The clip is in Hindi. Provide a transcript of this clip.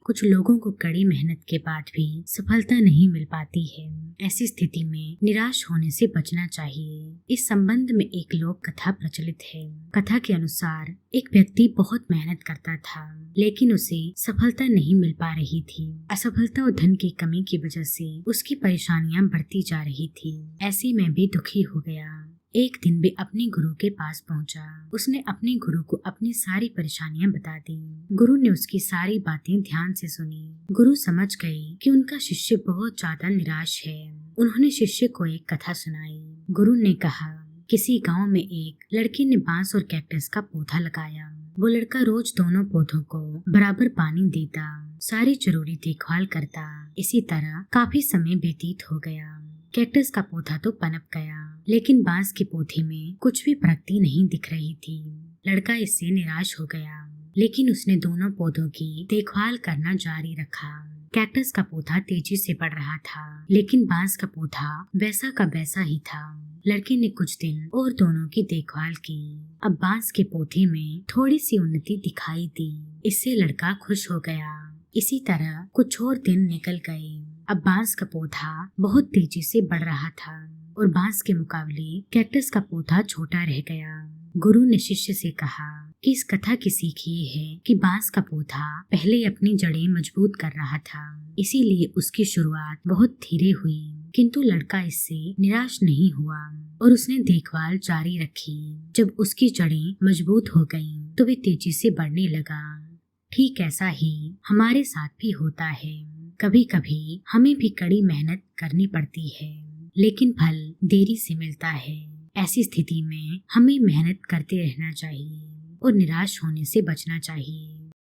कुछ लोगों को कड़ी मेहनत के बाद भी सफलता नहीं मिल पाती है। ऐसी स्थिति में निराश होने से बचना चाहिए। इस संबंध में एक लोक कथा प्रचलित है। कथा के अनुसार एक व्यक्ति बहुत मेहनत करता था, लेकिन उसे सफलता नहीं मिल पा रही थी। असफलता और धन की कमी की वजह से उसकी परेशानियां बढ़ती जा रही थी। ऐसे में भी दुखी हो गया। एक दिन वे अपने गुरु के पास पहुंचा। उसने अपने गुरु को अपनी सारी परेशानियां बता दी। गुरु ने उसकी सारी बातें ध्यान से सुनी। गुरु समझ गए कि उनका शिष्य बहुत ज्यादा निराश है। उन्होंने शिष्य को एक कथा सुनाई। गुरु ने कहा, किसी गांव में एक लड़के ने बांस और कैक्टस का पौधा लगाया। वो लड़का रोज दोनों पौधों को बराबर पानी देता, सारी जरूरी देखभाल करता। इसी तरह काफी समय व्यतीत हो गया। कैक्टस का पौधा तो पनप गया, लेकिन बांस के पौधे में कुछ भी प्रगति नहीं दिख रही थी। लड़का इससे निराश हो गया, लेकिन उसने दोनों पौधों की देखभाल करना जारी रखा। कैक्टस का पौधा तेजी से बढ़ रहा था, लेकिन बांस का पौधा वैसा का वैसा ही था। लड़के ने कुछ दिन और दोनों की देखभाल की। अब बांस के पौधे में थोड़ी सी उन्नति दिखाई दी। इससे लड़का खुश हो गया। इसी तरह कुछ और दिन निकल गए। अब बांस का पौधा बहुत तेजी से बढ़ रहा था और बांस के मुकाबले कैक्टस का पौधा छोटा रह गया। गुरु ने शिष्य से कहा कि इस कथा की सीख ये है कि बांस का पौधा पहले अपनी जड़ें मजबूत कर रहा था, इसीलिए उसकी शुरुआत बहुत धीरे हुई। किंतु लड़का इससे निराश नहीं हुआ और उसने देखभाल जारी रखी। जब उसकी जड़ें मजबूत हो गईं, तो वे तेजी से बढ़ने लगा। ठीक ऐसा ही हमारे साथ भी होता है। कभी कभी हमें भी कड़ी मेहनत करनी पड़ती है, लेकिन फल देरी से मिलता है। ऐसी स्थिति में हमें मेहनत करते रहना चाहिए और निराश होने से बचना चाहिए।